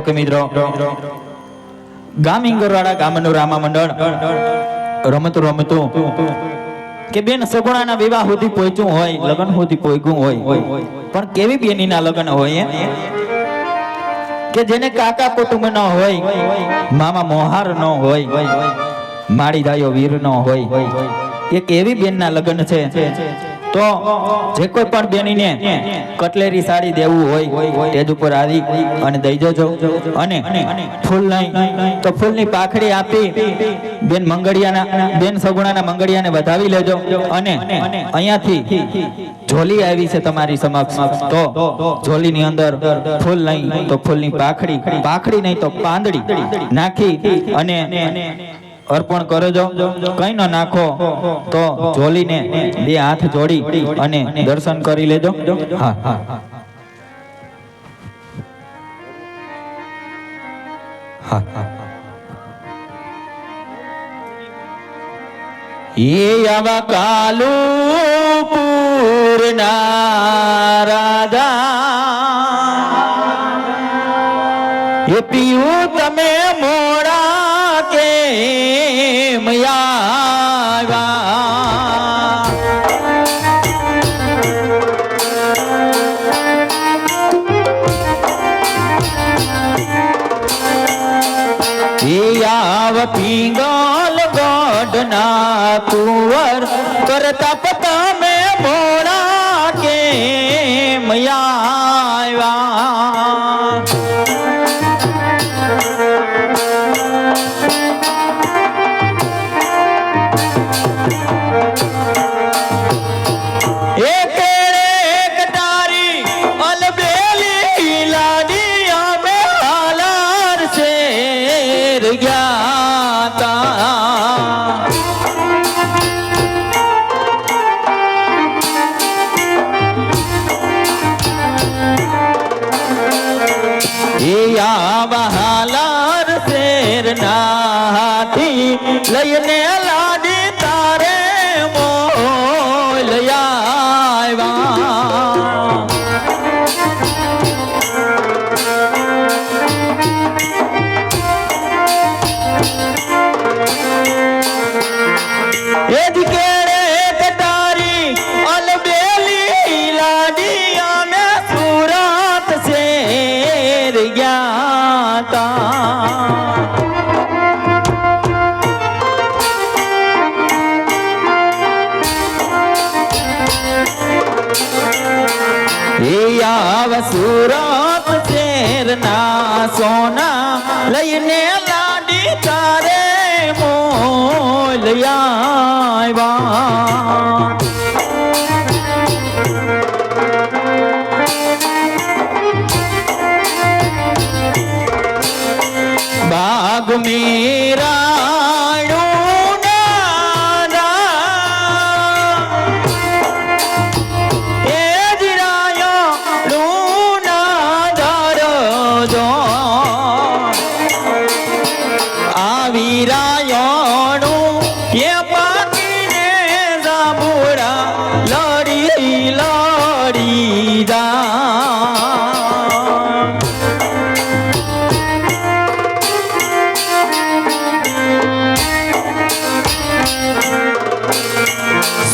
કે મિત્રો ગામ ઇંગરવાડા ગામનું રામા મંડળ રમતું કે બેન સગુણાના વિવાહ સુધી પહોંચ્યું હોય, લગ્ન સુધી પહોંચ્યું હોય, પણ કેવી બેનીના લગ્ન હોય કે જેને કાકા કુટુંબ ન હોય, મામા મોહાર ન હોય, માળી દાયો વીર ન હોય, એ કેવી બેનના લગ્ન છે। તો જે કોઈ પણ બેનીને કટલેરી સાડી દેવું હોય તેજ ઉપર આવી અને દઈ જજો, અને ફૂલ નહીં તો ફૂલની પાખડી આપી બેન મંગળિયાના બેન સગુણાના મંગળિયાને વધાવી લેજો। અને અહીંયાથી ઝોલી આવી છે તમારી સમક્ષ, તો ઝોલીની અંદર ફૂલ નહીં તો ફૂલની પાખડી, પાખડી નહીં તો પાંદડી નાખી અને અર્પણ કરજો। કઈ ન નાખો તો ઝોલીને બે હાથ જોડી અને દર્શન કરી લેજો। હા હા હા હા ये आवा कालू पूर्णा राधा ये पीऊ तमे मोड़ा के मयावा आव पिंगल गढ़ना कुंवर करता पता में मोड़ा के मयावा बहालार शेर नाथी लयने लाडी तारे मोल आवा एज केड़े कटारी अलबेली लाडिया में सूरत शेर सूरत शेर ना सोना लयने लाडी तारे मोल आवा बाग मेरा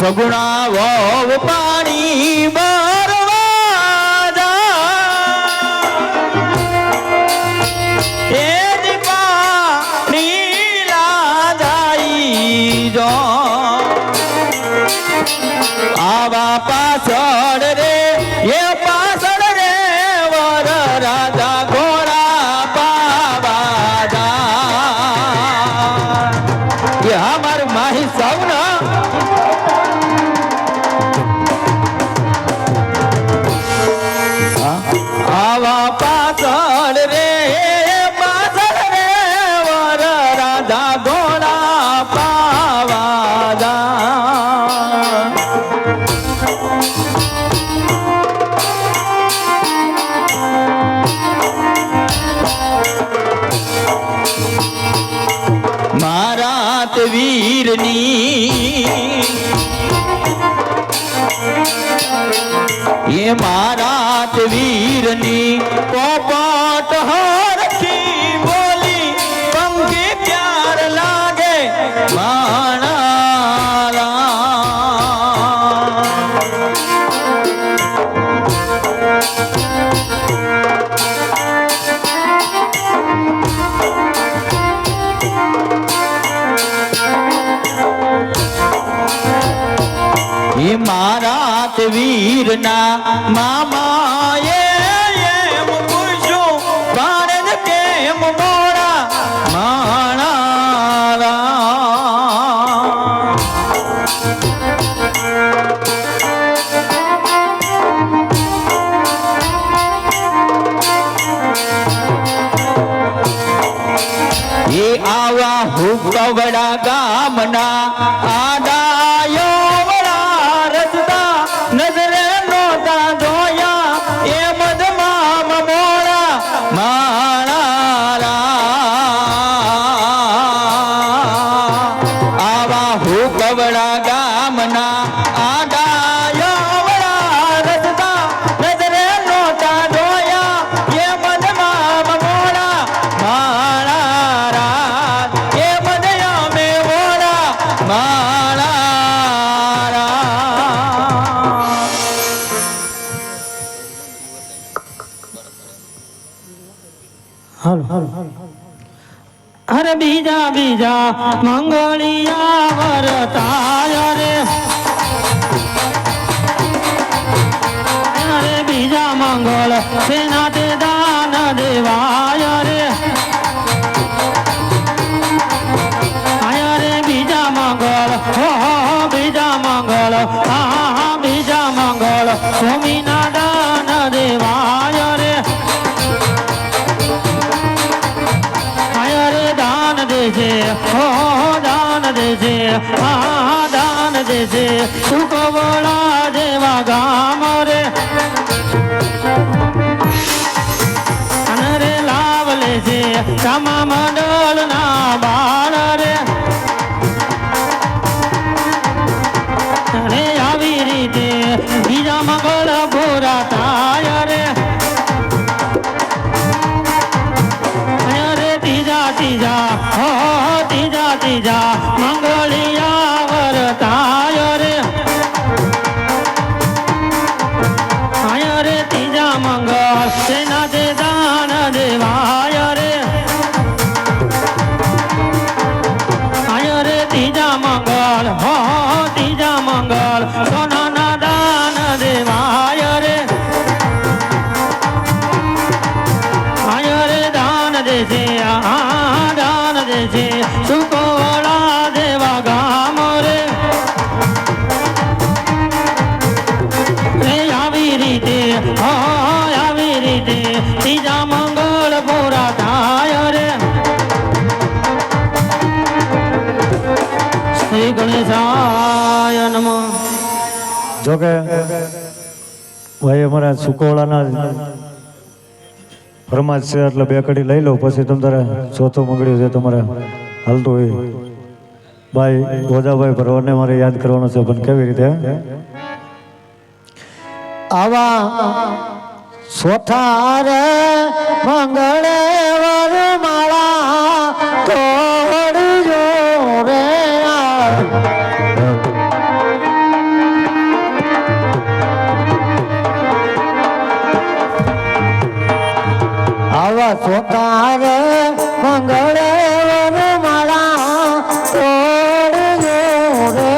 सगुणा वो पानी बरवादा एज पानी लादाई जो आवा पासड़ रे ये पासड़ रे वर राजा घोड़ा पावादा ये हमार माही सौना मारात वीरनी ये मारात वीरनी पोपट हर જીવના મામાએ એમ પૂછ્યું ભારત કેમ મોડા માણા એ આવા હુકવડા ગામના આડાયો વડા રસ્તા નજરે નોતા ધોયા એ મધમાં મોડા માણા આવા હુકવડા ગામના આડાયો વડા રસ્તા નજરે નોતા ધોયા એ મધમાં મોડા માણા એ બધા મે મોડા માણા અરે બીજા બીજા મંગળિયા વરતાય રે અરે બીજા મંગળ સેના તે દાન દેવાય રે રે બીજા મંગળ હો બીજા મંગળ હા બીજા મંગળ સ્વામીના દાન દેવાય રે દાન દેજે હો દાન દેજે હા દાન દેજે સુકવડા જેવા ગામ રે રે લાવ લેજે તમા મંડળ ના બાળ રે રે આવી રીતે બીજા મંગળ પૂરા થાય રે ત્રીજા હો ત્રીજા ત્રીજા મંગળિયા વરતાય રે રે ત્રીજા મંગળ સેના તે દાન દેવાય રે રે ત્રીજા મંગળ હો ત્રીજા મંગળ સોનાના દાન દેવાય રે રે દાન દેજે દાન દેજે સુકોળા દેવા ગામ રે આવી રીતે આવી રીતે ત્રીજા મંગળ પૂરા થાય રે શ્રી ગણેશાય નમઃ. જોકે ભાઈ અમારા સુકોળાના ફરમાજ છે એટલે બે કડી લઈ લો પછી તમારે ચોથું મંગળ્યું છે તમારે હાલતું હોય ભાઈ ગોદાભાઈ ભરવાડને મારે યાદ કરવાનો છે પણ કેવી રીતે આવા ચોથા રે મંગળે વરમાળા તોડજો રે આવા ચોથા રે મંગળે વરમાળા તોડજો રે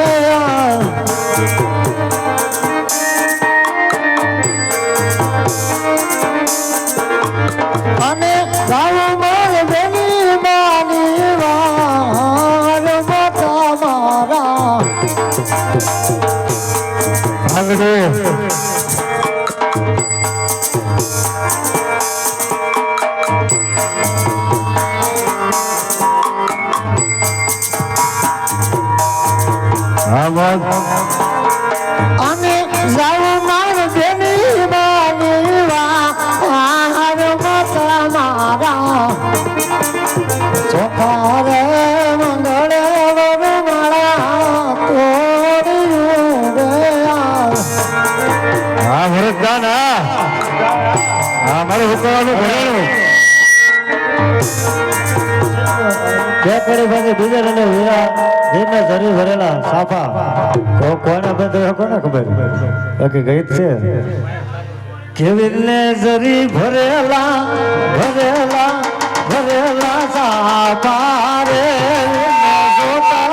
અને ગાવ માર બેની માની વાર મોટા મારા આગળ અને જાવ માર બેની બાની વાર મોટા મારા ચોખા રે મંગળે વરમાળા તોડ્યું રે હા ભરતદાન હા મારે હુકવાનું ભરેલું બે કડી પાસે બીજા અને વીરા જીને જરી ભરેલા સાફા કોને બંધ કોને ખબર બાકી ગઈ છે કેવીને જરી ભરેલા ભરેલા ભરેલા સાફા રે જોતા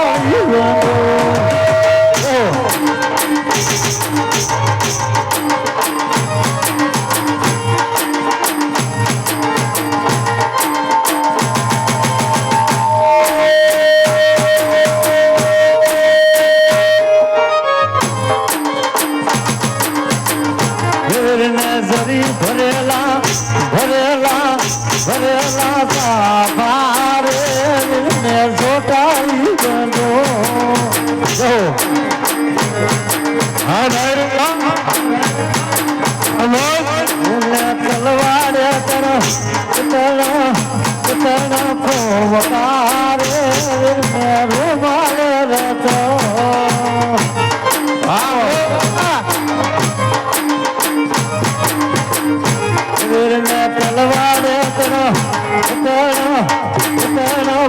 વીરને જરી ભરેલા ભરેલા ભરેલા સાફા રે વીરને જોટાવી ગયો જો હા ભાઈ તલવાડે તર ફોવકારે વીરને રૂમાલે રતો વીરને તલવાડે તર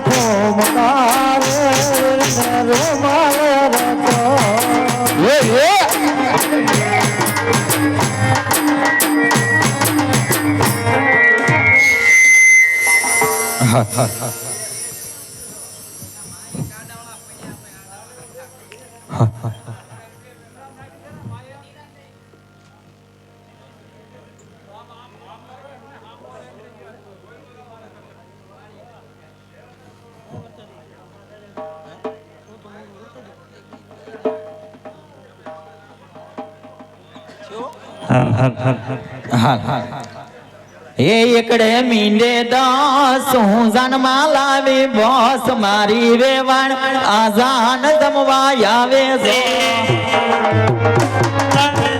ફોવકારે વીરને રૂમાલે રતો એ એકડે મીંડે દાસું જન્મા લાવી બોસ મારી વેવાણ આઝાન જમવા આવે છે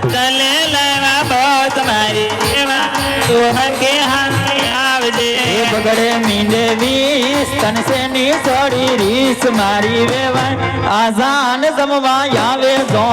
તલે લેવા બોસ મારી વેવાણ તું હરકે હાથી આવજે એ બગડે મીંડે વીસ તન સેની છોડી રીસ મારી વેવાણ આઝાન જમવા આવે જો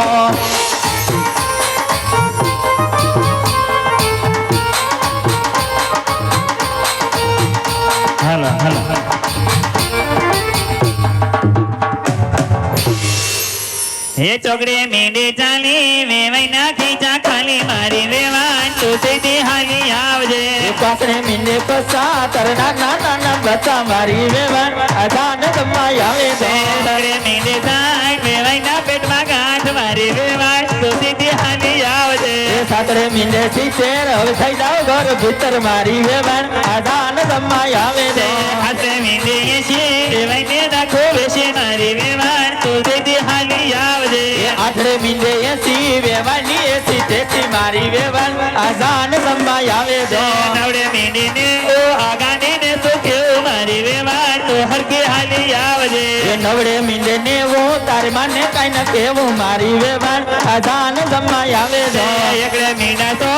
હે ચોકડે મેંડે ચાલી વેવાઈ ના ખીચા ખાલી મારી વેવાણ તું સીધી હાલી આવજે પાકડે મીંડે પસા તરના નાના બચા મારી વેવાણ આધાન જમાઈ આવે છે ચોકડે મેંડે ચાલ વેવાઈ ના પેટમાં ગાંઠ મારી વેવાણ તું સીધી હાલી આવજે સાતડે મીંડે સિત્તેર હવે થઈ જાવ ઘર ભીતર મારી વેવાણ આધાન જમાઈ આવે છે હાથે મેંડે એસી વેવાઈ ને રાખો વેશે મારી વેવાણ તું સીધી હાલી આવજે આઠડે મીંડે એસી વેવાણની એસી તેથી મારી વેવાણ આધાન જમાઈ આવે છે નવડે મેંડે ને ઓ આગાને ને સુખ્યો મારી વેવાણ તું હરકે હાલી આવજે એ નવડે મીંડે ને વો તારે માને કાઈ ન કેવું મારી વેવાણ આધાન જમાઈ આવે છે એકડે મીંડા તો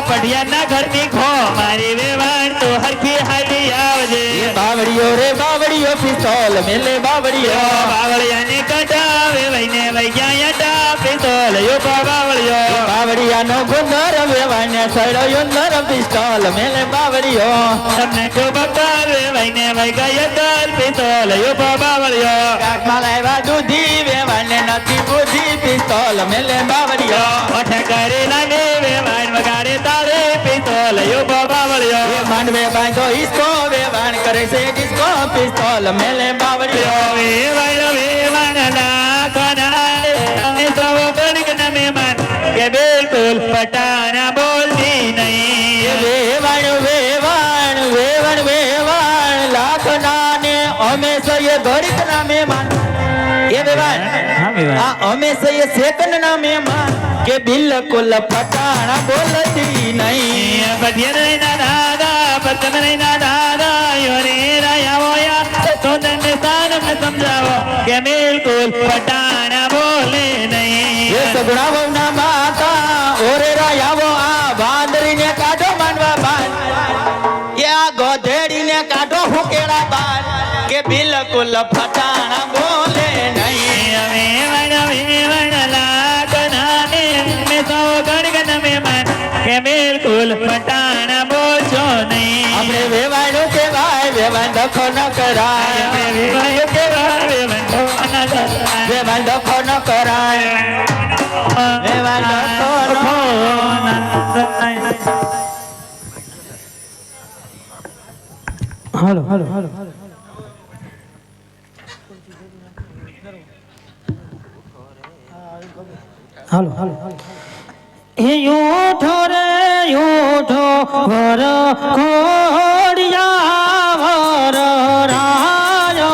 પઢિયાના ઘરની ખો મારી વેવાણ તો હરખી હાલી આવજે બાવડીઓ રે બાવડીઓ પિસ્તોલ મેલે બાવડીઓ બાવળિયાને કટાવે વઈને વૈયા ટા પિસ્તોલ યો બાવળિયો બાવડીયાનો ગુંદર વેવાને સડ્યો યુંદર પિસ્તોલ મેલે બાવડીઓ તમને જો બકાર વઈને વૈયા ટા પિસ્તોલ યો બાવળિયો કાકમાં લાવ્યા દૂધી વેવાને નથી બુદ્ધિ પિસ્તોલ મેલે બાવડીઓ ઓઠ કરેલા ને વેવાણ વગાડે તારે પિસ્તોલ યો બાવળિયો માંડવે બાંધો ઈસકો વેવાણ કરે છે ડિસ્કો પિસ્તોલ મેલે બાવડીઓ વેવાણ લાખના અને સૌ ગણક ના મહેમાન કે બિલકુલ પટાના બોલતી નહીં વેવાણ વેવાણ વેવાણ વેવાણ લાખના ને અમે સૈયે ઘડીક ના મહેમાન એ વેવાણ આ અમે સૈયે સેકન્ડ ના મહેમાન કે બિલકુલ પટાણા બોલતી નહીં પઢિયા દાદા પતમ દાદા યોરે રાયા તો તને સ્થાન में સમજાવો કે બિલકુલ પટાના બોલે નહીં એ સગુણા વહુના માતા ઓરે રાયાવો આ બાંદરીને કાઢો માનવા બાન એ આ ગોધેડીને કાઢો હુકેડા બાન કે બિલકુલ પટાણા બોલે નહીં વેવણ લાગના ને મેં સૌ ગણગન મહેમાન કે બિલકુલ પટાણા બોલશો નહીં આપણે વેવાણું કહેવાય વેવાણ દખો ન કરાય વેવાણ દખો ન કરાય વેવાણ દખો હાલો હાલો હાલો હાલો હાલો यूठो रे यूठो वर खोड़िया वर रायो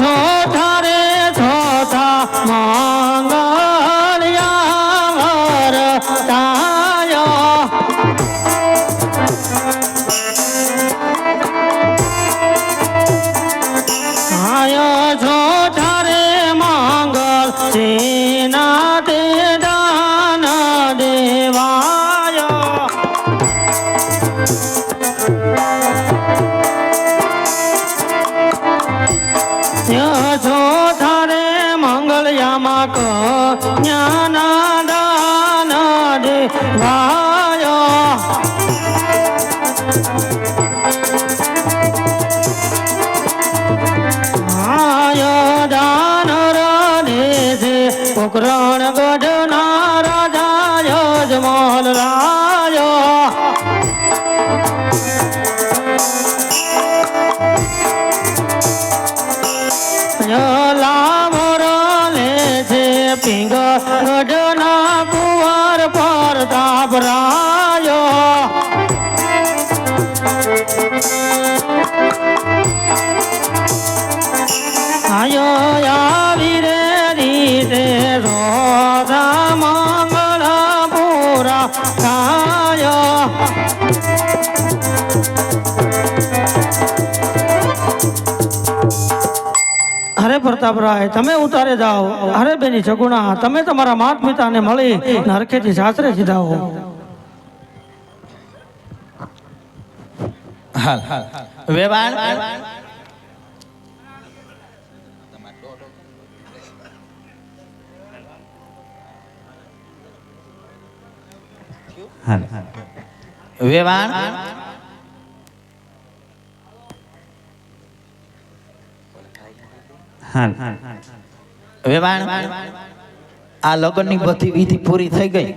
છો ધારે છોથા મંગળયાવર તાયો આયો છો ધારે મંગળ સેના તે દાન દેવાયો યશોધારે મંગળયામાં કન્યાના દાન દેવાયો આયો દાન દેશે પોકરણ ગઢના રાજા યજમલ રાયો લાભર લે છે પિંગળના કુંવર પ્રતાપ રાયો આયો આવી રે રીતે રોધા મંગળ પૂરા થાયો અરે પ્રતાપરાય તમે ઉતારે જાઓ. અરે બેની સગુણા તમે તમારા માત પિતાને મળી નરખેથી સાસરે સીધાઓ. હાલ વેવાણ વેવાણ વેવાણ આ લગ્નની બધી વિધિ પૂરી થઈ ગઈ.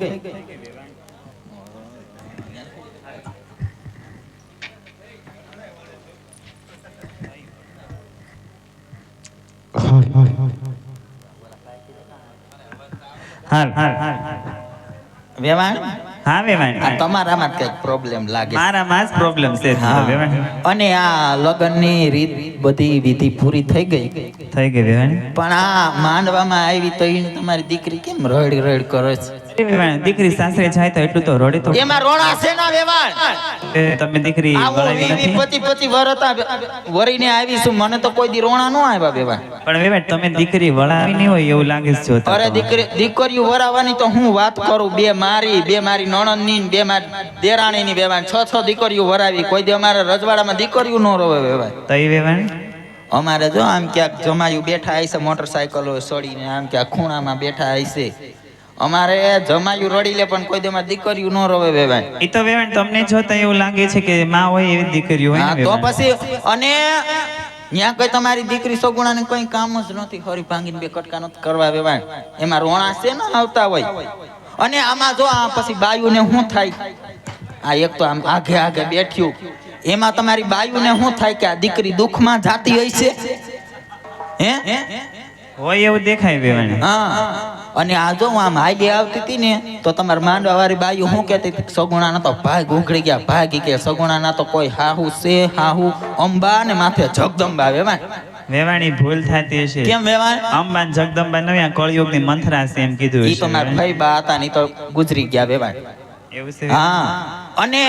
વેવાણ હા વેવાણ આ તમારામાં કઈક પ્રોબ્લેમ લાગે. મારામાં જ પ્રોબ્લેમ છે હા. વેવાણ અને આ લગ્નની રીત બધી વિધિ પૂરી થઈ ગઈ, થઈ ગઈ વેવાણ પણ આ માંડવામાં આવી તો ઈને તમારી દીકરી કેમ રડ રડ કરે છે? વેવાણ દીકરી સાસરે જાય તો એટલું તો રોડે તો એમાં રોણા છે ના વેવાણ? તમે દીકરી આવું વળાવી વીવી નથી પતિ વરતા વરીને આવી છું, મને તો કોઈ દી રોણા ન આવ્યા વેવાણ. પણ વેવાણ તમે દીકરી વળાવી નહીં હોય એવું લાગે છે જોતા અરે તો. દીકરીઓ વરાવાની તો હું વાત કરું, બે મારી નણંદની ને બે મારી દેરાણીની વેવાણ, 6 દીકરીઓ વરાવી. કોઈ દી અમારા રજવાડામાં દીકરીઓ ન રોવે વેવાણ. તઈ વેવાણ અમારે જો આમ ક્યાંક જમાયું બેઠા હશે મોટરસાયકલો સડીને, આમ ક્યાંક ખૂણામાં બેઠા હશે. અમારે જમાયું રડી લે પણ કોઈ દી અમારી દીકરીઓ ન રોવે વેવાણ. ઈ તો વેવાણ તમને જોતા એવું લાગે છે કે માં હોય એવી દીકરી હોય હા ને તો વેવાણ. પછી અને ત્યાં કોઈ તમારી દીકરી સગુણાને કોઈ કામ જ નથી, હરી ભાંગીને બે કટકા નથી કરવા વેવાણ. એમાં રોણા છે ને આવતા હોય. અને આમાં જો આ પછી બાયુને શું થાય, આ એક તો આમ આઘે આઘે બેઠ્યું, એમાં તમારી બાયુને શું થાય કે આ દીકરી દુઃખમાં જાતી હોય છે હે હોય એવું દેખાય વેવાણ. હા. અને આ જો આમ હાલી આવતી હતી ને તો તમારા માંડવા વાળી બાયુ શું કહેતી હતી, સગુણા તો ભાગ ઉઘડી ગયા, ભાગી કે સગુણા ના તો કોઈ હાહુ છે, હાહુ અંબા ને માથે જગદંબા વેવાણ. વેવાણી ભૂલ થતી હશે. કેમ વેવાણ? અંબા ને જગદંબા નવ્યા કળયુગની મંથરા છે એમ કીધું ઈ તો મારા ભાઈ બા હતા ને ઈ તો ગુજરી ગયા વેવાણ. એવું છે હા. અને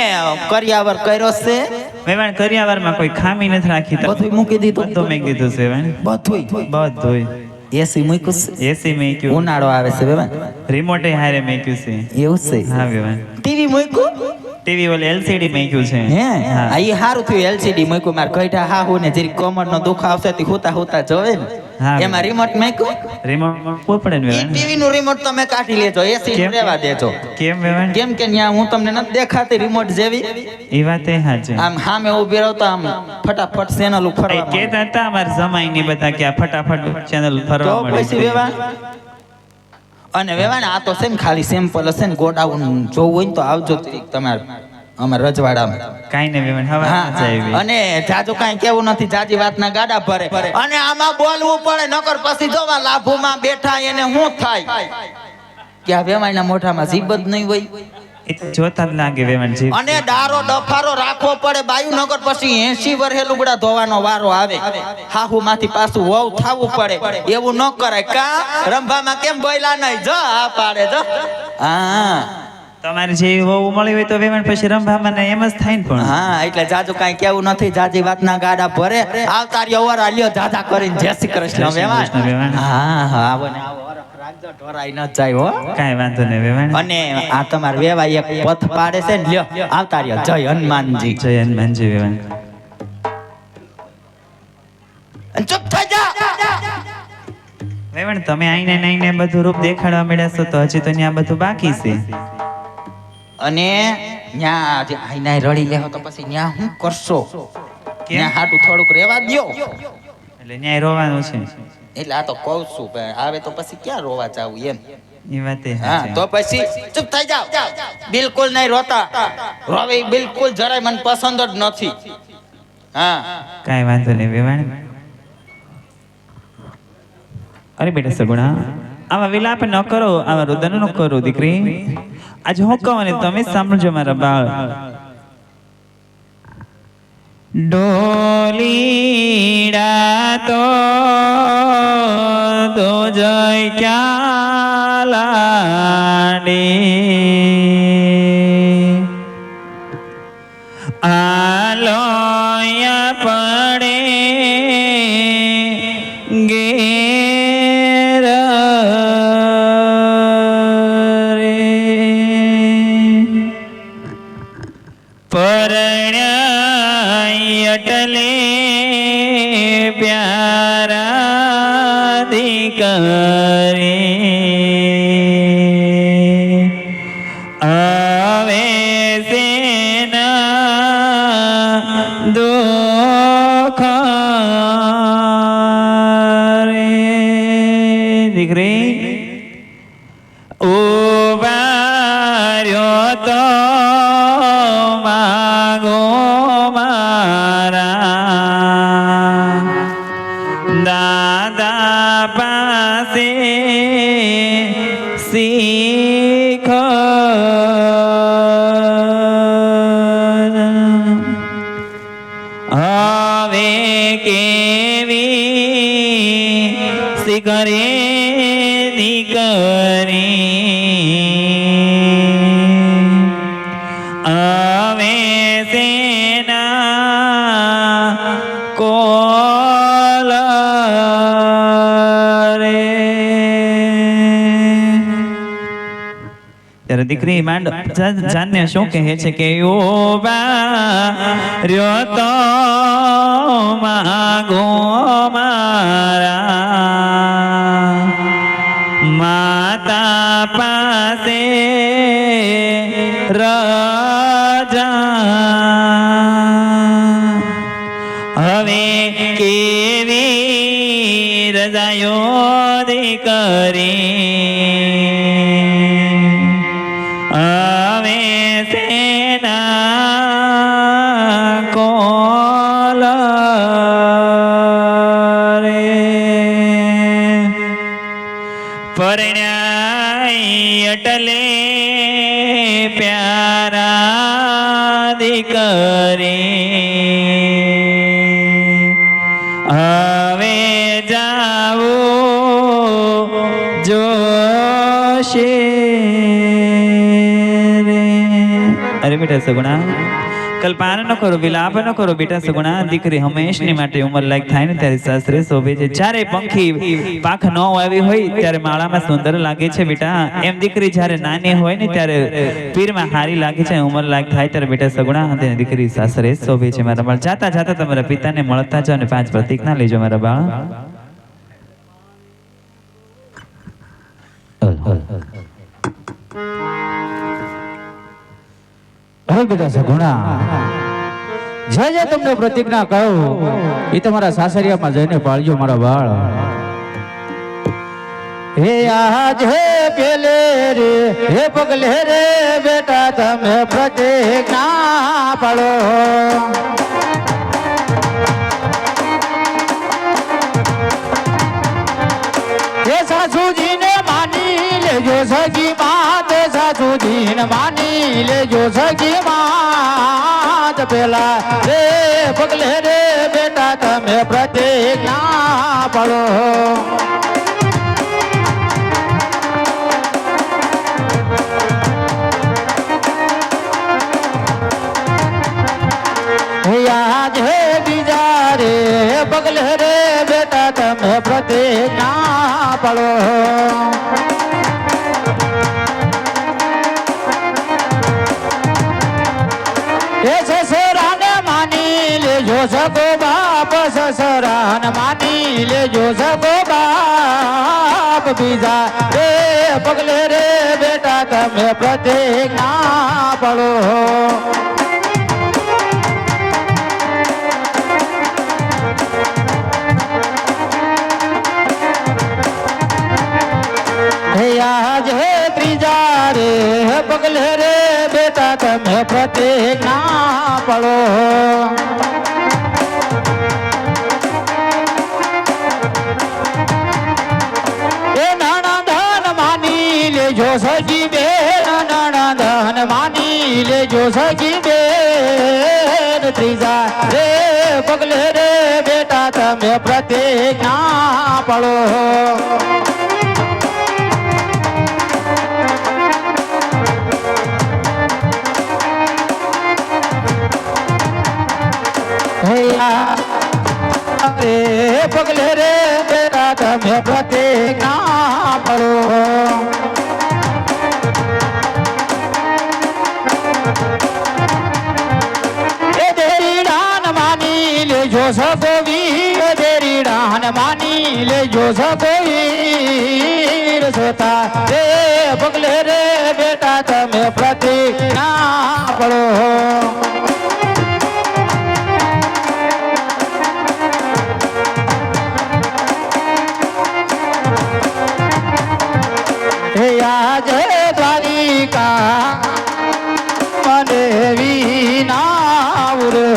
કર્યાવર કર્યો છે, વેવાણ કરિયાવરમાં કોઈ ખામી નથી રાખી તો બધું મૂકી દીધું, બધું મેં કીધું છે વેવાણ બધું એસી મૂક્યું છે, એસી મેક્યું ઉનાળો આવે છે વેવાણ, રિમોટે હારે મેક્યું છે એવું છે. હા વેવાણ ટીવી મૂક્યું ટીવી ઓલે એલસીડી મેક્યું છે હે? હા. આ ઈ હારું થયું એલસીડી મૂક્યું. માર કઈઠા હાહુ ને જરી કમરનો દુખ આવશે તે હોતા હોતા જોવે ને હા. એમાં રિમોટ મૂક્યું. રિમોટ મૂકવું પડે ને ઈ વેવાણ. ટીવી નું રિમોટ તમે કાઢી લેજો, એસી કેમ? રહેવા દેજો. કેમ વેવાણ? કેમ કે ન્યા હું તમને નથી દેખાતી રિમોટ જેવી, એ વાત એ સાચી. આમ સામે ઊભી રહો તો આમ ફટાફટ ચેનલ એ ફરવા કહેતા હતા અમારા જમાઈ ની બધા કે આ ફટાફટ ચેનલ ફરવા તો મળે પછી છે. વેવાણ. અને વેવાણ આ તો છે ને ખાલી સેમ્પલ હશે ને, ગોડાઉન જોવું હોય ને તો આવજો તમારે અમારા રજવાડામાં. કાઈ ને વેવાણ હવા હા, આવી. અને જાજુ કાંઈ કેવું નથી, જાજી વાતના ગાડા ભરે. અને આમાં બોલવું પડે, નકર પછી જોવા લાભુમાં બેઠા એને શું થાય કે આ વેવાણના મોઢામાં જીભ જ નહીં હોય. એ તો જોતા જ લાગે વેવાણજી. અને ડારો ડફારો રાખવો પડે બાયુનગર પછી 80 વર્ષે લુગડા ધોવાનો વારો આવે હાહુ માંથી પાછું વહુ થાવું પડે એવું ન કરાય કા રંભામાં કેમ બોયલા નહીં જો આ પાડે જો હા તમારે જે વહુ મળી હોય તો વેવાણ પછી રંભામાં ને એમ જ થાય ને પણ. હા એટલે જાજુ કાંઈ કેવું નથી જાજી વાતના ગાડા ભરે આવતારી ઓવર આલ્યો જાજા કરીને જય શ્રી કૃષ્ણ જય શ્રી કૃષ્ણ વેવાણ વેવાણ. હા હા આવો ને આવો હરખ રાખજો ઢોરાઈ ન જાય હો કાંઈ વાંધો નહીં વેવાણ. અને આ તમાર વેવાઈ એક પથ પાડે છે ને લ્યો આવતાર્યો જય હનુમાનજી જય હનુમાનજી વેવાણ. અને ચૂપ થઈ જા વેવાણ તમે આઈને બધું રૂપ દેખાડવા મળ્યા છો તો હજી તો ત્યાં બધું બાકી છે. અને ન્યા જે આઈના રડી લેહો તો પછી ન્યા શું કરશો ન્યા હાટું થોડુંક રેવા દ્યો એટલે ન્યાય રોવાનું છે. એટલે આ તો કહું છું પણ આવે તો પછી ક્યાં રોવા જાવું એમ એ વાત હા તો પછી ચૂપ થઈ જાવ બિલકુલ નહીં રોતા રોવે બિલકુલ જરાય મને પસંદ જ નથી હા કાંઈ વાંધો નહીં વેવાણ. અરે બેટા સગુણા આવા વિલાપ ન કરો આવા રુદન ન કરો દીકરી. આજે હું કહું ને તમે જ સાંભળજો મારા બાળ. ડોલીડા તો જય ક્યાં લાડે આલોયા પડે ઘેર રે પરણ્યા અટલે પ્યારા દીકરી આવે સેના દુઃખ રે દીકરી ઉભાર્યો તો માગો મારા દાદા પાસે શીખ હવે કેવી શીખરે દીકરી હવે સેના કોલ રે ત્યારે દીકરી માંડ જાનને શું કહે છે કે ઓ બા રહ્યો તો માગો મારા માતા પાસે રાજા હવે કેવી રજાયો દીકરી હવે સેના કોલ રે પરણ્યા અટલે પ્યારા દીકરી હવે જાવું જોશે રે. અરે બેટા સગુણા કલ્પાન ન કરો વિલાપ ન કરો બેટા સગુણા. દીકરી હંમેશની માટે ઉંમર લાયક થાય ને ત્યારે સાસરે શોભે છે. જ્યારે પંખી પાખ ન આવી હોય ત્યારે માળામાં સુંદર લાગે છે બેટા. એમ દીકરી જ્યારે નાની હોય ને ત્યારે પીરમાં હારી લાગે છે. ઉંમર લાયક થાય ત્યારે બેટા સગુણા અને દીકરી સાસરે શોભે છે મારા બાળ. જાતા જાતા તમારા પિતાને મળતા જાઓ અને 5 પ્રતિજ્ઞા લેજો મારા બાળ. હવે બેટા સગુણા જે જે તમને પ્રતિજ્ઞા કહું એ તમારા સાસરિયામાં જઈને પાળજો મારા બાળ. હે આજ હે પેલે રે હે પગલે રે બેટા તમે પ્રતિજ્ઞા પાળો. હે સાસુજીને માની લેજો સગી વાત સાસુ સુધી માની લેજો સગી માં પેલા રે પગલે રે બેટા તમે પ્રતિજ્ઞા પડો યાદ હે બીજા રે પગલે રે બેટા તમે પ્રતિજ્ઞા પડો એ સસરાને માની લેજો સગો બાપ સસરાને માની લેજો સગો બાપ બીજા રે પગલે રે બેટા તમે પ્રતિજ્ઞા પડો આજ હે ત્રીજા રે પગલે રે બેટા તમે પ્રતિજ્ઞા પડો એ નાના ધન માની લેજો સજી બેન નાના ધન માની લેજો સજી બેન ત્રીજા રે પગલે રે બેટા તમે પ્રતિજ્ઞા પડો રે પગલે રે બેટા તમે પ્રતિજ્ઞા પડો એ દેરી દાન માની લેજો સગોવીર દેરી દાન માની લેજો સગોવીર સોતા રે પગલે રે બેટા તમે પ્રતિજ્ઞા પડો જય દ્વારિકા મને વિનાવ રે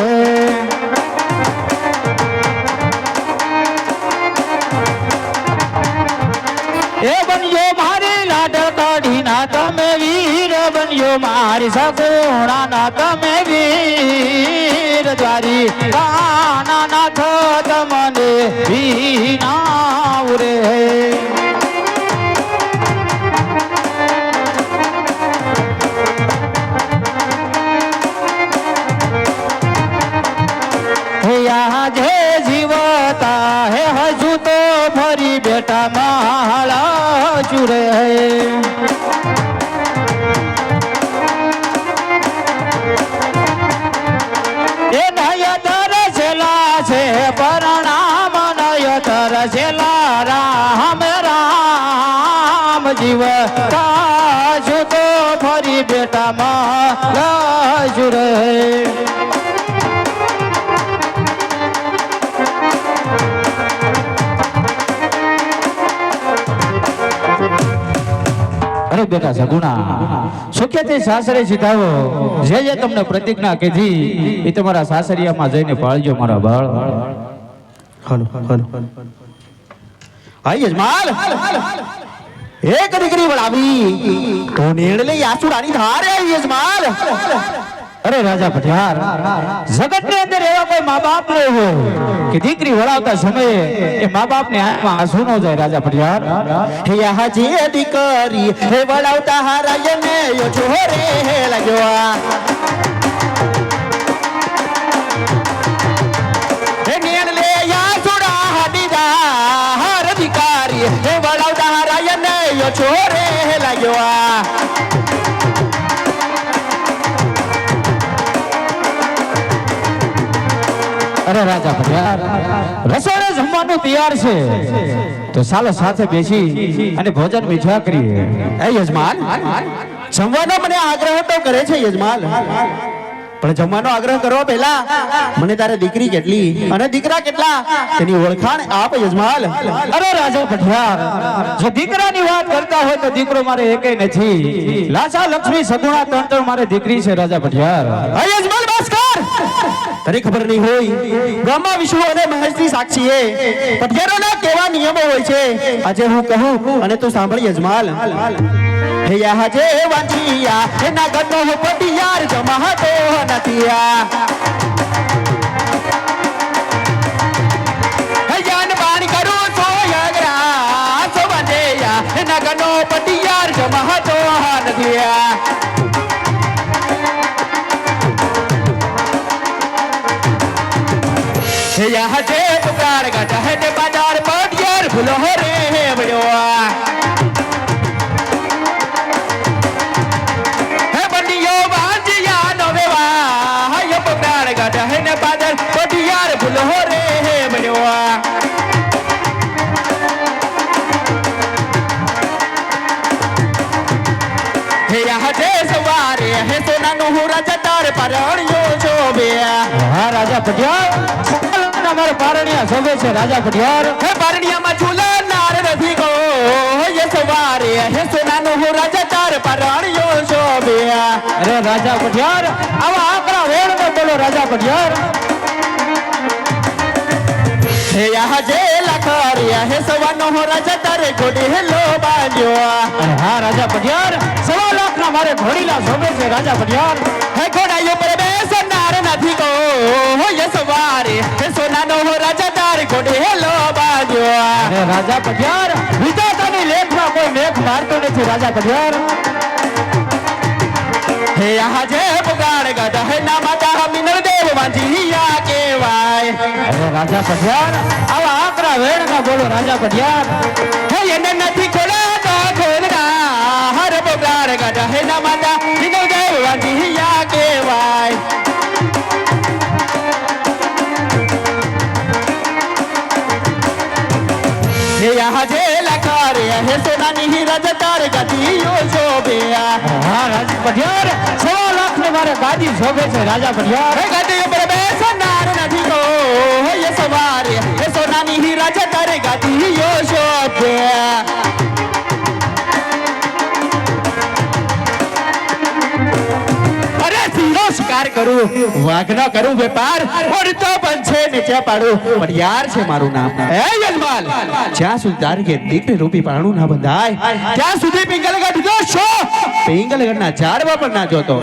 એ બન્યો મારી લાડ કાઢીના તમે વીર બન્યો મારી સગુણાના તમે વીર દ્વારિકા નાથ તમને વિનાવ રે જે જીવતા હે હજુ તો ફરી બેટા માળા ચુરે એ નયતર છેલા છે પરણામ નયતર છેલા રામ રામ જીવતા છું તો ફરી બેટા માળા ચુરે અરે બેટા સગુણા સુખે તે સાસરે સીધાવો જે તમને પ્રતિજ્ઞા કીધી એ તમારા સાસરિયામાં જઈને પાળજો મારા બાળ હાલો હાલો આઈ યજમાન એક દીકરી વળાવી તો નેડલે આસુડાની ધારે આવી યજમાન અરે રાજા પઠિયાર જગતની અંદર એવા કોઈ મા બાપ ન હોય કે દીકરી વળાવતા સમયે એ મા બાપ ને આંખમાં આંસુ ન જાય રાજા પઠિયાર હે હાજી દીકરી હે વળાવતા હારાયને યો છોરે હે લાગ્યો હે નેડલે આસુડા હાડીદા હાર દીકરી હે વળાવતા હારાયને યો છોરે હે લાગ્યો અરે રાજા પઠિયાર રસોડે જમવાનું તૈયાર છે તો ચાલો સાથે બેસી અને ભોજન મીઠા કરીએ એ યજમાન જમવાનો મને આગ્રહ તો કરે છે યજમાન પણ જમવાનો આગ્રહ કરવા પહેલા મને તારે દીકરી કેટલી અને દીકરા કેટલા તેની ઓળખાણ આપ યજમાન અરે રાજા પઠિયાર જો દીકરાની વાત કરતા હોય તો દીકરો મારે એકે નથી લાસા લક્ષ્મી સગુણા ત્રણ મારે દીકરી છે રાજા પઠિયાર યજમાન બસ કર તને ખબર નહીં હોય ગામમાં વિષ્ણુ અને મહેશની સાક્ષીએ પટિયારોના કેવા નિયમો હોય છે આજે હું કહું અને તું સાંભળ યજમાલ હે આજે વાંચિયા એના ગનો પટિયાર જમાતો નથી હે જાન બાણ કરું તો યગરા સો બંદેયા એના ગનો પટિયાર જમાતો નથી यहाँ से पुकार गटा है ने बाजार पटियार फुलो रे बड़ो है बंडियो बांजिया नोवेवा ये पुकार गटा है ने बाजार पटियार फुलो रे बड़ो हे यहाँ से सवारे है सोना नोहरा जतार परણ્યો શોભે હા રાજા પટિયાર અમારે પારણિયા શોભે છે રાજા પટિયાર હે પારણિયામાં ઝૂલનાર નથી ગો એ સવારે હે સોનાનો હો રાજા તાર પરણ્યો શોભે અરે રાજા પટિયાર આવા આકરા વેણ ને બોલો રાજા પટિયાર હે યા જે લખરિયા હે સવાનો હો રાજા તારે ઘોડે હેલો બાંધ્યો અરે હા રાજા પટિયાર 1.5 લાખના મારે ઘોડીલા શોભે છે રાજા પટિયાર હે ઘોડાયો પર બેસનાર નથી ગો એ સવારે હે સોનાનો હો રાજા તારે ઘોડે હેલો બાંધ્યો અરે રાજા પટિયાર વિધાતાની લેખમાં કોઈ મેઘ મારતો નથી રાજા પટિયાર હે આજે પુગાડ ગઢ હે ના માતા મિનર દેવ વાંજીયા કેવાય અરે રાજા પટિયાર આવા આકરા વેણ ના બોલો રાજા પટિયાર હે એને નથી ખોલા તો ખોલના હર પુગાડ ગઢ હે ના માતા મિનર દેવ વાંજીયા કેવાય હે આજે લખારે હે સોનાની હીરા જતાર ગતિયો શોભ્યા હા રાજા પટિયાર 1.5 લાખની મારે ગાદી શોભે છે રાજા પટિયાર હે ગતિ ઉપર બેસનાર નથી ગો હે સવારે હે સોનાની હીરા જતાર ગતિયો શોભ્યા અરે સિંહનો શિકાર કરું વાઘ ન કરું વેપાર ઓડતો પંછે નીચે પાડું પણ યાર છે મારું નામ હે યજમાલ જ્યાં સુધી તારી કે દીકરી રૂપી પાણું ના બંધાય ત્યાં સુધી પિંગલગઢ જો છો પિંગલગઢના ઝાડવા પર ના જોતો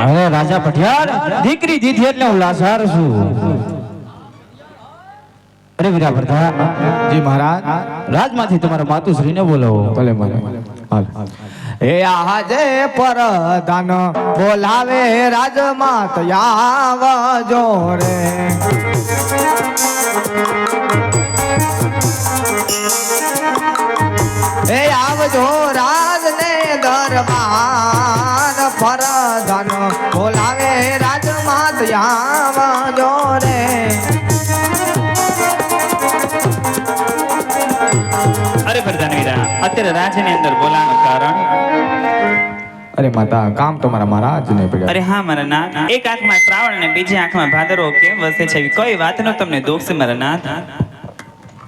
અરે રાજા પટિયાર દીકરી દીધી એટલે હું લાચાર છું અરે વીરા પ્રધાન જી મહારાજ રાજમાંથી તમારા માતુશ્રીને બોલાવો ભલે ભલે એ આજે પરદાન બોલાવે રાજમાત આવજો રે એ આવજો રાજને દરબાર પરદાન બોલાવે રાજમાત આવજો રે અરે પ્રધાનવીરા અત્યારે રાજ્યની અંદર બોલાવાનું કારણ અરે માતા કામ તમારા મહારાજ ને પડ્યા અરે હા મારા નાથ એક આંખમાં શ્રાવણ અને બીજી આંખમાં ભાદરવો કેમ વસે છે એવી કઈ વાતનો તમને દુઃખ છે મારા નાથ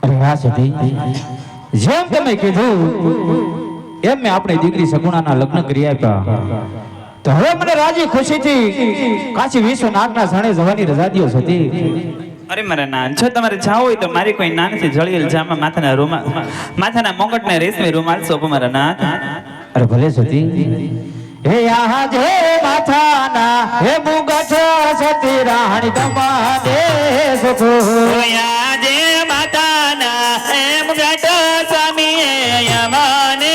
અરે હા સતી જેમ તમે કીધું એમ મેં આપણી દીકરી સગુણાના લગ્ન કરી આપ્યા તો હવે મને રાજી ખુશીથી કાશી વિશ્વનાથના શરણે જવાની રજા દ્યો સતી અરે મારા નાથ જો તમારે જાવું હોય તો મારી કોઈ નાનથી જળિયેલ જામાં માથાના મોંગટને રેશમી રૂમાલ સોંપો મારા નાથ અરે ભલે સતી હે આજે માથાના હે મુગટ સતી રાણી તમારે સુખો આજે માતાના એમ ગટ સ્વામીએ યમને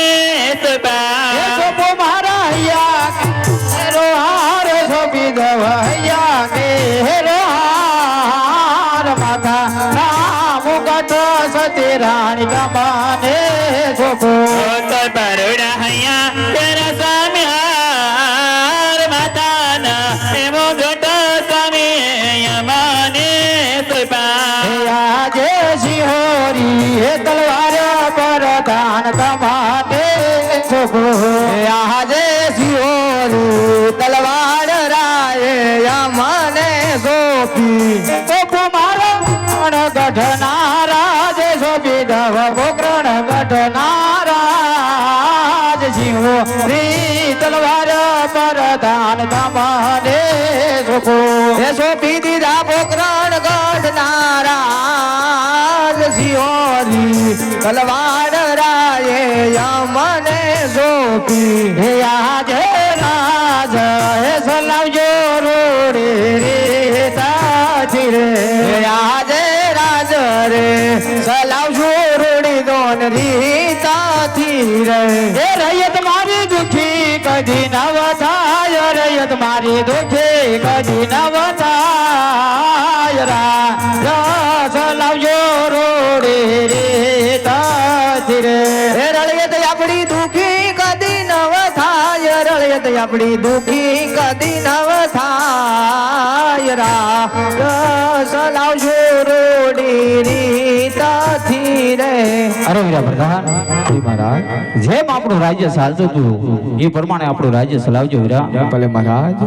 સુપા સોપો મારા યા રો હાર સોપી દવયા કે રો હાર માથા નામ મુગટ સતી રાણી તમારે સુખો તો બરોડા હૈયા તેરા સ્વામી હાર માતાના એમ ગટ સ્વામીએ યમને સુપા આજે સિંહોરી હે તલવાર પર દાન તમારે સુખો આજે સિંહોરી તલવાર રાય મને સોપી સોપો મારો ગઢનારાજ સોપી દવ ગોકર્ણ ગઢનારાજ સિંહોરી તલવાર પર દાન તમારે સુખો એ સોંપી દીધા પોકરણ ગઢનારાજ સિંહોરી તલવાર રાયે યમને સોંપી હે આજે રાજ હે સલાવજો રોડે રે તાથી રે હે આજે રાજ રે સલાવજો રોડી દોન રીતાથી રે હે રૈયત મારી દુખી કદી નવ થાય રૈયત મારી દુખી કદી નવ થાય રાજ લાવજો રોડે રે તાથી રે હે રળિયત આપણી દુખી કદી નવ થાય રળિયત આપણી દુખી કદી નવ થાય રાજ લાવજો રોડે રે તાથી રે અરે વીરા પ્રધાન શ્રી મહારાજ જેમ આપણું રાજ્ય ચાલતું હતું એ પ્રમાણે આપણું રાજ્ય ચલાવજો વીરા. ભલે મહારાજ.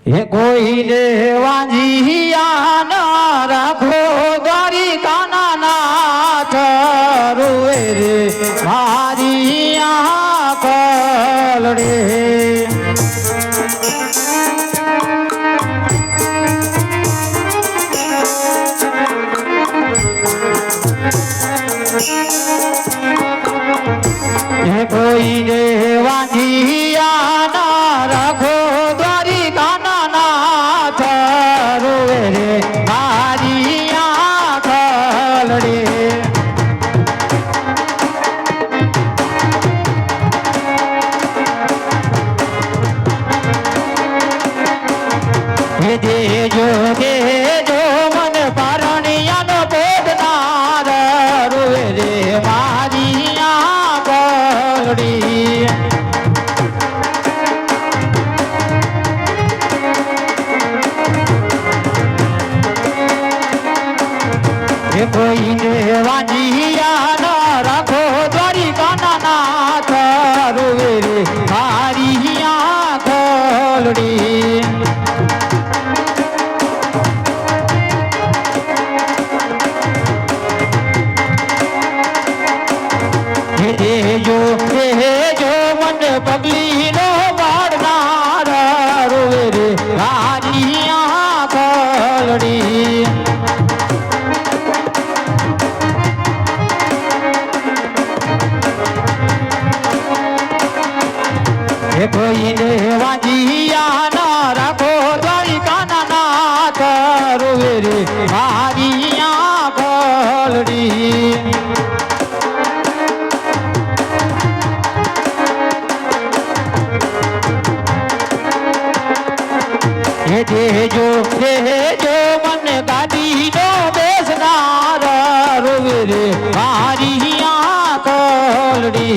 હે કોઈ દેવાંજીયા ના રાખો દ્વારિકાના નાથ રૂએ રે મારી આંખલ રે હે કોઈ દેવાંજીયા ના રાખો દ્વારિકાના નાથ રૂએ રે મારી આંખલ રે હે દેજો દેજો મન પારણિયાનો બોધનાર રૂએ રે મારી આંખલડી હે કોઈ દેવાંજીયા ના રાખો દ્વારિકાના નાથ રૂએ રે મારી આંખલડી જો મન પગલી નો વાળનાર રોવે રે મારી આંખલડી હે કોઈ દેવાંજીયા ના રાખો દ્વારિકાના નાથ રોવે રે મારી આંખલડી દેજો દેજો મને ગાડી નો બેસનાર રોવે રે મારી આંખલડી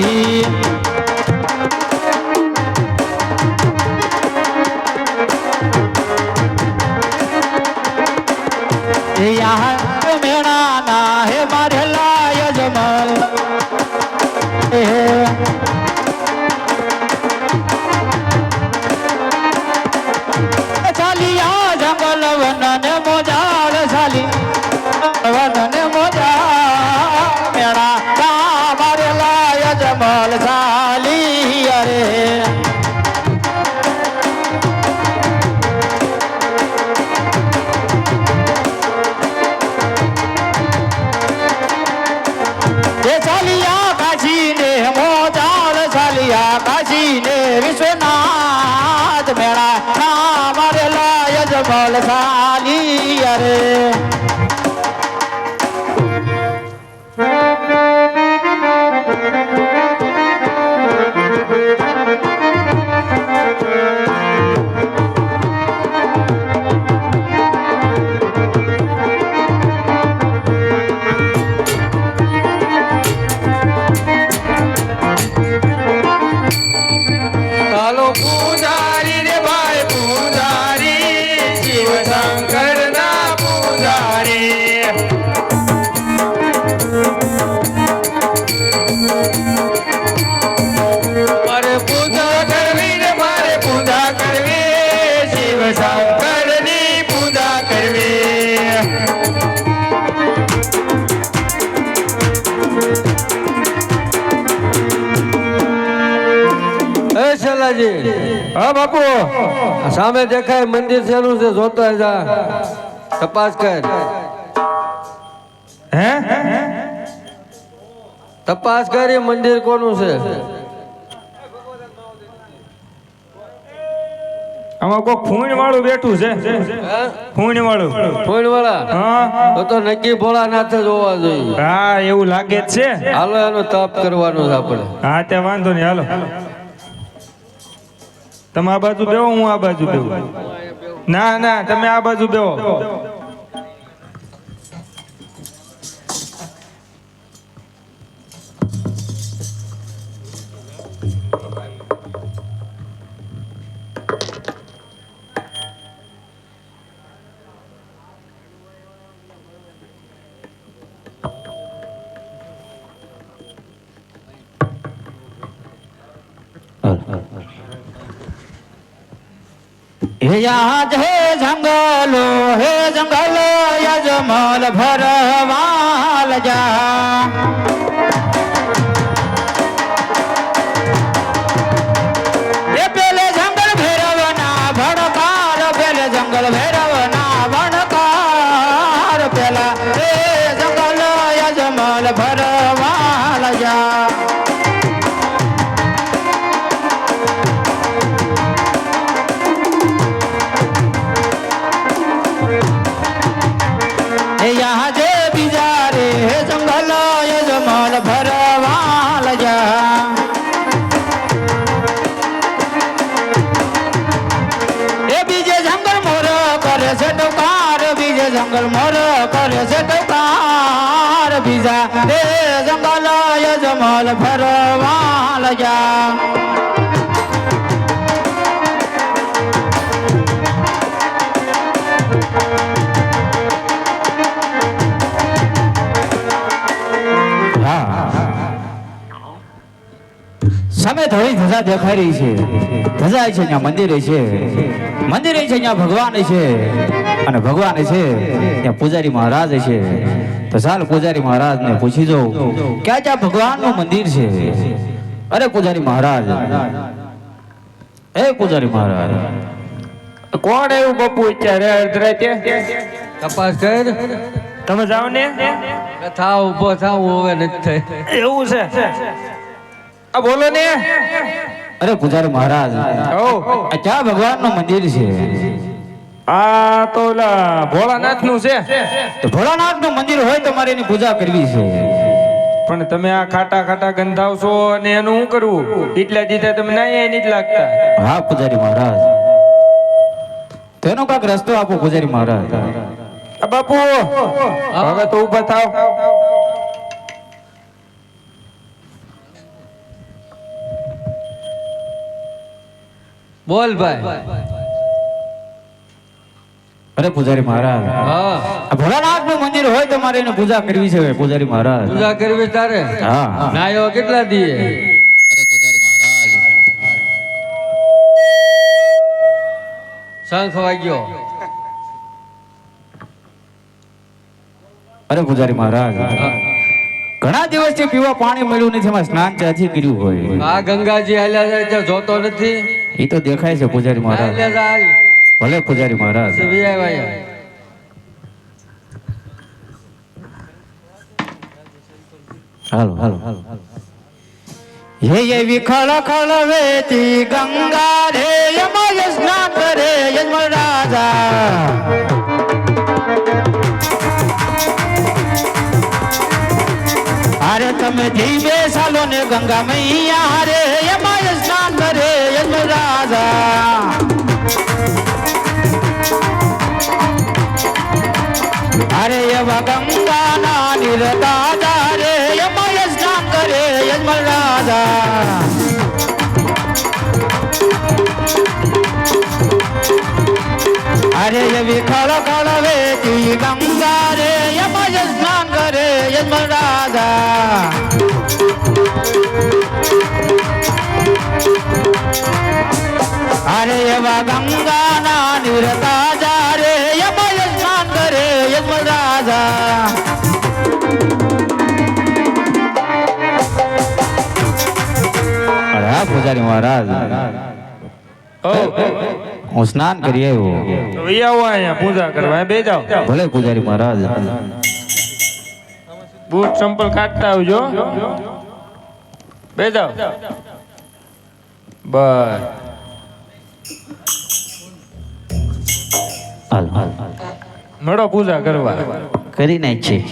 મેણા ના હે મારે લાય જમલ ચાલિયા જંગલ વનન મોજાળ ચાલી વનન મોજા મેળા કા મારે લાય જમલ ચાલી અરે ચાલિયા કાશી ને મોજાળ ચાલિયા કાશી ને વિશ્વનાથ મેળા ના મારે લાય જમલ ચાલી અરે હાલો પૂજારી રે ભાઈ પૂજારી શિવ શંકર ના પૂજારી રાજી હા બાપુ આ સામે દેખાય મંદિર શેનું છે જોતો જા તપાસ કર હે તપાસ કરી મંદિર કોનું છે આમાં કોઈ ખૂણ વાળું બેઠું છે ખૂણ વાળું ફોનવાળા હા તો નક્કી ભોળાનાથ જ હોવા જોઈએ હા એવું લાગે જ છે હાલો એનો તપ કરવાનો છે આપણે હા તે વાંધો નહીં હાલો તમે આ બાજુ બેહો હું આ બાજુ બેહું ના ના તમે આ બાજુ બેહો હે યાદ હે જંગલો યજમલ ભરવાલ જા એ પેલે જંગલ ભૈરવના ભણકાર પેલે જંગલ ભૈરવના ભણકાર પેલા હે જંગલ યજમલ ભરવાલ જા यहाँ जे बिजारे जंगल यजमल भरवाल जा ए बीजे जंगल मोर करे से टकार बीजे जंगल मोर करे से टकार बीजा ए जंगल यजमल भरवाल जा સામે ધોળી ધજા દેખાઈ રહી છે ધજા છે ત્યાં મંદિરે છે મંદિરે છે ત્યાં ભગવાન છે અને ભગવાન છે ત્યાં પૂજારી મહારાજ છે તો ચાલ પૂજારી મહારાજ ને પૂછી દઉં ક્યાં ત્યાં ભગવાન નું મંદિર છે અરે પૂજારી મહારાજ એ પૂજારી મહારાજ કોણ આવ્યું બાપુ અત્યારે અડધરાતે તપાસ કર તમે જાઓ ને થાવ ઉભો થાવ હવે નથી થઈ એવું છે આ બોલો ને અરે પૂજારી મહારાજ ઓ આ ક્યાં ભગવાન નું મંદિર છે આ તો ઓલા ભોળાનાથ નું છે તો ભોળાનાથ નું મંદિર હોય તો મારે એની પૂજા કરવી છે પણ તમે આ ખાટા ખાટા ગંધાવશો અને એનું શું કરવું એટલા દીધા તમે ના નહીં જ લાગતા હા પૂજારી મહારાજ તેનો કાંક રસ્તો આપો પૂજારી મહારાજ આ બાપુ હવે તો ઊભા થાવ બોલ ભાઈ અરે પૂજારી મહારાજ હા આ ભોળાનાથ નું મંદિર હોય તો મારે એને પૂજા કરવી છે પૂજારી મહારાજ પૂજા કરવી તારે હા નાયો કેટલા દીએ શંખ વાગ્યો અરે પૂજારી મહારાજ ઘણા દિવસથી પીવા પાણી મળ્યું નથી એમાં સ્નાન ચાથી કર્યું હોય આ ગંગાજી હાલ્યા જાય ત્યાં જોતો નથી એ તો દેખાય છે પૂજારી મહારાજ હાલ્યા જા, હાલ ભલે પૂજારી મહારાજ વી આવ્યા હાલો હાલો હે એવી ખળ ખળ વેતી ગંગા રે એમાં સ્નાન કરે યજમલ રાજા અરે તમે ધીમે ચાલો ને ગંગા મૈયા રે એમાં સ્નાન કરે યજમલ રાજા અરે એવા ગંગા ના નિરતા રે એમાં સ્નાન કરે યજમલ રાજા અરે એવી ખળ ખળ વેતી ગંગા રે એમાં સ્નાન કરે યજમલ રાજા અરે એવા ગંગા ના નિરતા રે એમાં સ્નાન કરે યજમલ રાજા અરે પૂજારી મહારાજ હો હું સ્નાન કરી આવ્યો. તો ઈ આવો અહીંયા પૂજા કરવા બે જાઓ ભલે પૂજારી મહારાજ. બૂટ ચંપલ કાઢતા આવજો બે જાઓ બસ હાલ હાલ મળો પૂજા કરવા કરી નાખી.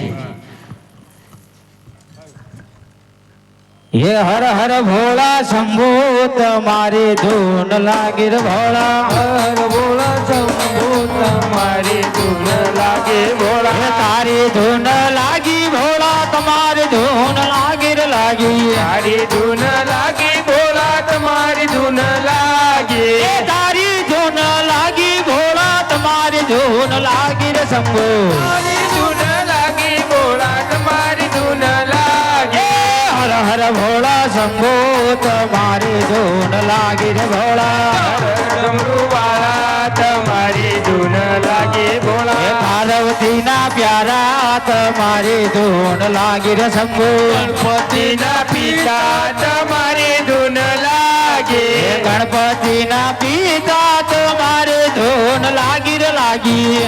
હે હર હર ભોળા શંભુ તમારી ધૂન લાગી રે ભોળા. હર ભોળા શંભુ તમારી ધૂન લાગે ભોળા. હે તારી ધૂન લાગી ભોળા તમારી ધૂન લાગી રે લાગી. તારી ધૂન લાગી ભોળા તમારી ધૂન લાગી હે તારી ધૂન લાગી ભોળા તમારી ધૂન લાગી રે શંભુ. તારી ધૂન લાગી ભોળા તમારી ધૂન લાગી હર હર ભોળા શંભુ તમારી ધૂન લાગી રે ભોળા. ડમરુવાળા તમારી ધૂન લાગી હે ભોળા પાર્વતી ના પ્યારા તમારી ધૂન લાગી રે શંભુ. ગણપતિના પિતા તમારી ધૂન હે લાગી ગણપતિ ના પિતા તમારી ધૂન લાગી રે લાગી.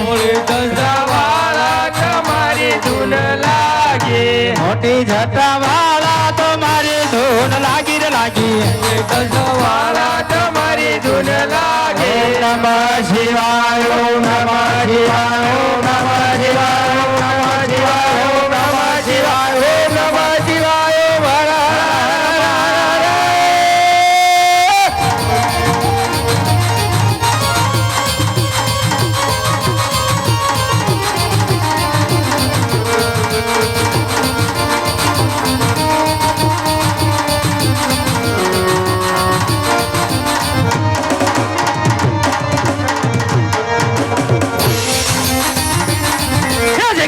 દશાવાળા તમારી ધૂન લાગી મોટી જટા વાળા તમારી ધૂન લાગી રે લાગી. દશાવાળા તમારી ધૂન લાગી નમઃ શિવાય ઓમ નમઃ શિવાય ઓમ નમઃ શિવાય ઓમ નમઃ શિવાય ઓમ નમઃ શિવાય ઓમ નમઃ શિવાય ઓમ હર હર હર હર.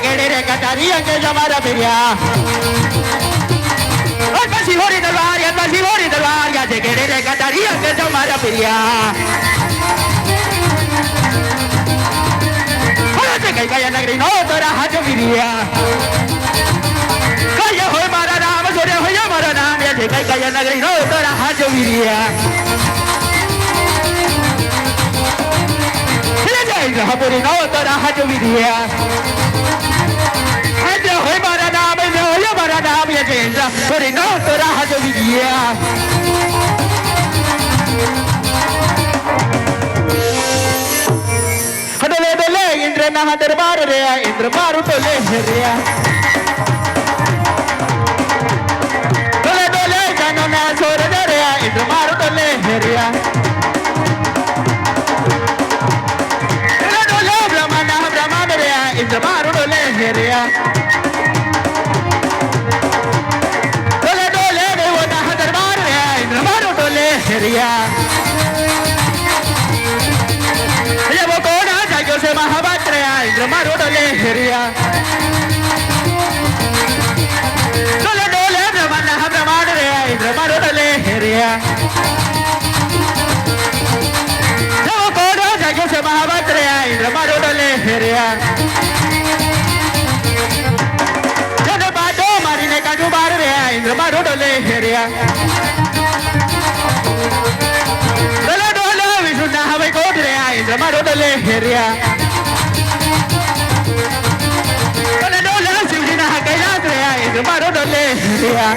કેડે રે કટારી અંગે જમારા ફેર્યા. પછી હોરી દરબાર પછી હોરી દરબાર યા છે કેડે રે કટારી અંગે જમારા ફેર્યા. છે કઈ કઈ નગરી નો તોરા હાથ ફેર્યા. કઈ હોય મારા નામ જોડે હોય મારા નામ યા છે કઈ કઈ નગરી નો તોરા હાથ ફેર્યા. હપુરી નો તોરા હાથ ફેર્યા. હોય મારા નામ હોય મારા નામ યા છે હપુરી નો તોરા હાથ ફેર્યા. ડોલે ડોલે ઇન્દ્ર ના દરબાર રે ઇન્દ્ર મારું ડોલે રે. ડોલે ડોલે જાનો ના સોર રે ઇન્દ્ર મારું ડોલે રે. ડોલે ડોલે બ્રહ્માંડ રે ઇન્દ્ર મારું ડોલે રે. ડોલે ડોલે દેવો ના દરબાર રે ઇન્દ્ર મારું ડોલે રે. से महावत रे इंद्र मारो डोले हेरिया. डोले डोले ब्रह्मांड ब्रह्मांड रे इंद्र मारो डोले हेरिया. जब कोड जागो से महावत रे इंद्र मारो डोले हेरिया. जब बाटो मारी ने काटू बार रे इंद्र मारो डोले हेरिया. डोले डोले विष्णु ना हवे कोड रे इंद्र मारो डोले हेरिया. डोले डोले शिवजी ना कैलाश रे इंद्र मारो डोले हेरिया.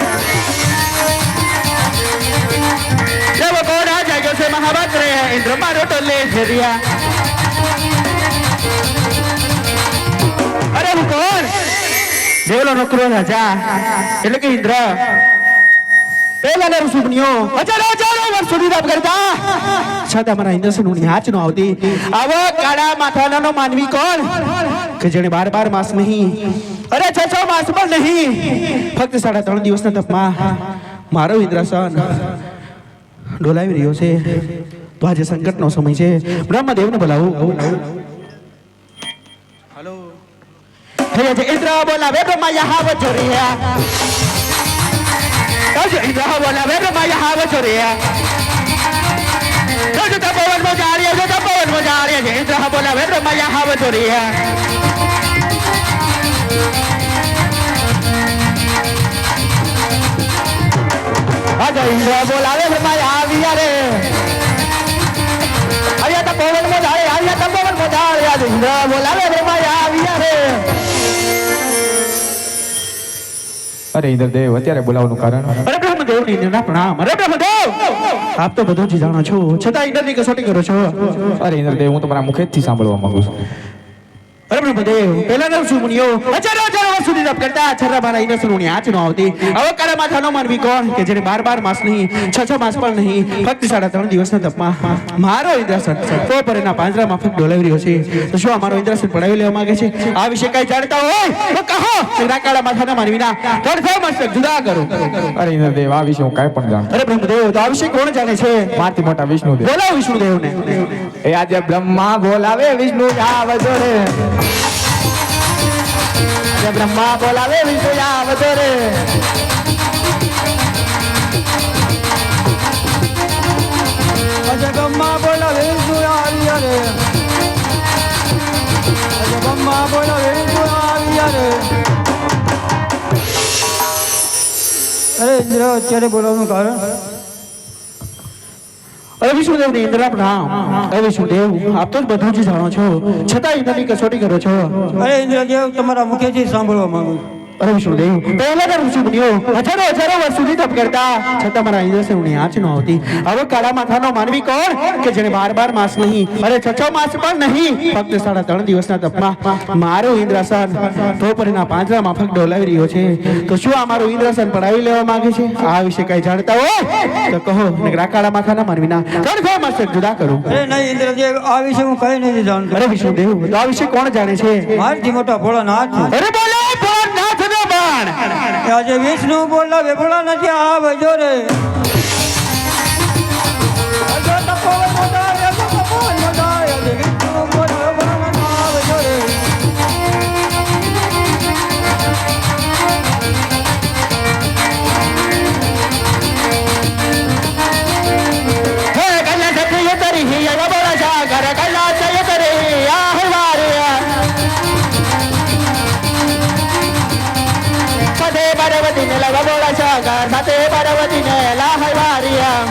जब कोड़ा जागो से महावत रे इंद्र मारो डोले हेरिया. अरे હું કોણ દેવલો નોકરો રાજા એટલે કે ઇન્દ્ર પેલા સુપનીઓ હજારો હજારો વર્ષ સુધી તપ કરતા છતાં મારા ઇન્દ્રસનું ન્યાચ ન આવતી. આવો કાળા માથાનો માનવી કોણ કે જેણે 12 માસ નહીં અરે 6 માસ પણ નહીં ફક્ત 3.5 દિવસના તપમાં મારો ઇન્દ્રસન ડોલાવી રહ્યો છે. તો આજે સંકટનો સમય છે. બ્રહ્મદેવને બોલાવું. હેલો હે ઇન્દ્ર બોલાવે બ્રહ્મા યહાં વચો રહ્યા. इंद्र बोला वे ब्रह्मा यहाँ बचो रे. जो तपोवन में जा रही है जो तपोवन में जा रही है इंद्र बोला वे ब्रह्मा यहाँ बचो रे. आज इंद्र बोला वे ब्रह्मा यहाँ भी रे. ઇન્દ્ર બોલાવે બ્રહ્મા આવ્યા રે. અરે ઇન્દ્રદેવ અત્યારે બોલાવવાનું કારણ અરે બ્રહ્મદેવ ને ઇન્દ્રના પ્રણામ. અરે બ્રહ્મદેવ, આપ તો બધું જ જાણો છો, છતાં ઇન્દ્રની કસોટી કરો છો. અરે ઇન્દ્રદેવ હું તમારા મુખેથી સાંભળવા માંગુ છું. અરે બ્રહ્મદેવ, પહેલાના ઋષિ મુનિઓ હજારો વર્ષ સુધી તપ કરતા, છતાં મારા ઇન્દ્રસુની આંચ ન આવતી. હવે કાળા માથાનો માનવી કોણ કે જેને 12 માસ નહીં, 6 માસ પણ નહીં, ફક્ત 3.5 દિવસના તપમાં મારો ઇન્દ્રાસન તો પરેના પાંજરામાં ફક્ત ડોલાવી રહ્યો છે. તો શું આ મારો ઇન્દ્રાસન પડાવી લેવા માંગે છે? આ વિશે કઈ જાણતા હોય તો કહો. કાળા માથાના માનવીના તડફો મસ્તક જુદા કરો. અરે ઇન્દ્રદેવ આ વિશે હું કાંઈ પણ જાણતો. અરે બ્રહ્મદેવ, તો આ વિશે કોણ જાણે છે? મારથી મોટા વિષ્ણુદેવ. બોલાવો વિષ્ણુદેવને. એ આજે બ્રહ્મા બોલાવે વિષ્ણુ આવજો રે. આજે બ્રહ્મા બોલાવે વિષ્ણુ આવજો રે. આજે બ્રહ્મા બોલાવે વિષ્ણુ આવ્યા રે. આજે બ્રહ્મા બોલાવે વિષ્ણુ આવ્યા રે. અરે ઇન્દ્ર અત્યારે બોલાવવાનું કારણ? અરે વિષ્ણુદેવ ને ઇન્દ્રના પ્રણામ. અરે વિષ્ણુદેવ, આપ તો બધું જ જાણો છો, છતાં ઇન્દ્રની કસોટી કરો છો. અરે ઇન્દ્રદેવ, તમારા મુખેથી સાંભળવા માંગુ છું. અરે વિષ્ણુદેવ, પહેલાના ઋષિ મુનિઓ હજારો વર્ષ સુધી તપ કરતા, છતાં મારા ઇન્દ્રસુની આંચ ન આવતી. હવે કાળા માથાનો માનવી કોણ કે જેને 12 માસ નહીં, અરે 6 માસ પણ નહીં, ફક્ત 3.5 દિવસના તપમાં મારું ઇન્દ્રાસન તો પરેના પાંજરામાં ફક્ત ડોલાવી રહ્યો છે. તો શું આ મારું ઇન્દ્રાસન પડાવી લેવા માંગે છે? આ વિશે કઈ જાણતા હોય તો કહો, નકરા કાળા માથાના માનવીના તડફો મસ્તક જુદા કરું. અરે નહીં ઇન્દ્રદેવ, આ વિશે હું કઈ નથી જાણતો. અરે વિષ્ણુદેવ, તો આ વિશે કોણ જાણે છે? મારથી મોટા ભોળાનાથ. અરે બોલો ભોળાનાથ નો બાણ. આજે વિષ્ણુ બોલાવે ભોળા નથી આવજો રે. આજે તપોવન મોદાય, આજે તપોવન મોદાય, આજે વિષ્ણુ બોલાવે ભોળા નથી આવજો રે. હે કલ્લા સખીય તરી હિયા બોલા સાગર કલ્લા સય તરી આ હવારિયા સદે પાર્વતી ને લગા બોલા સાગર સદે પાર્વતી ને લા હવારિયા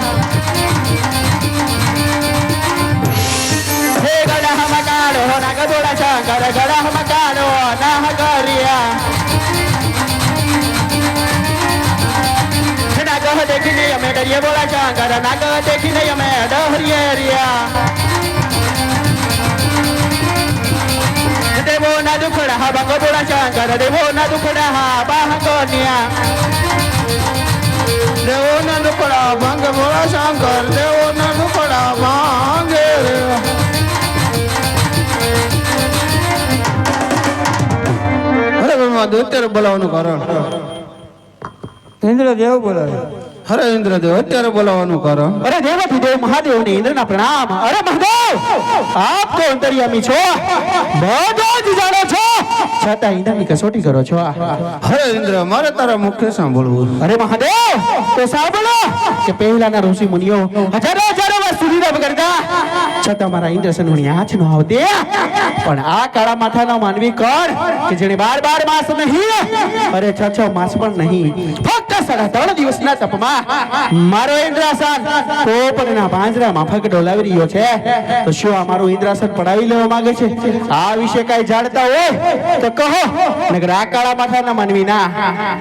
હે ગડા હમકારો ના ગોડા સાગર ગડા હમકારો ના હગરિયા નાગ देखने અમે ડરિયે બોલા સાગર નાગ देखने અમે ડહરિયે રિયા દેવો ના દુખડા હા બાંગો બોલા સાગર દેવો ના દુખડા હા બાંગો નિયા દેવો ના દુખડા બાંગ બોલા સાગર દેવો ના દુખડા બાંગે રે. અરે બાબા, અત્યારે બોલાવવાનું કારણ? ઇન્દ્રદેવ બોલાવે. અરે ઇન્દ્રદેવ, અત્યારે બોલાવવાનું કારણ? અરે દેવાધિદેવ મહાદેવ ને ઇન્દ્રના પ્રણામ. અરે મહાદેવ, આપ તો અંતર્યામી છો, બધું જ જાણો છો, છતાં ઇન્દ્રની કસોટી કરો છો. અરે ઇન્દ્ર, મારે તારા મુખે સાંભળવું. અરે મહાદેવ, તો સાંભળો કે પહેલાના ઋષિ મુનિઓ હજારો વર્ષ સુધી તપ કરતા, છતાં મારા ઇન્દ્રસનની આંચ ન આવતી. પણ આ કાળા માથાનો માનવી કોણ કે જેને 12 માસ નહીં, અરે 6 માસ પણ નહીં, ફક્ત 3.5 દિવસના તપમાં મારો ઇન્દ્રાસન પોપટના પાંજરામાં ફક્ત ડોલાવી રહ્યો છે. તો શું આ મારું ઇન્દ્રાસન પડાવી લેવા માંગે છે? આ વિશે કઈ જાણતા હોય તો કહો, નકર આ કાળા માથાના માનવીના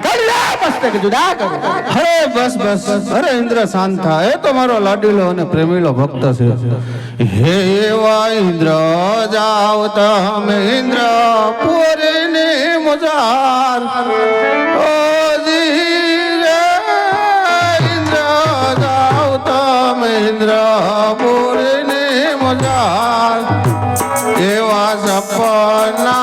તડલા મસ્તક જુદા કરો. અરે બસ બસ, અરે ઇન્દ્ર શાંત થા. એ તો મારો લાડીલો અને પ્રેમીલો ભક્ત છે. હે એવા ઇન્દ્ર જાવ તમે ઇન્દ્ર પૂરીને મજાર ઓ ધીરે ઇન્દ્ર જાવ તમે ઇન્દ્ર પૂરીને મજાર એવા સપના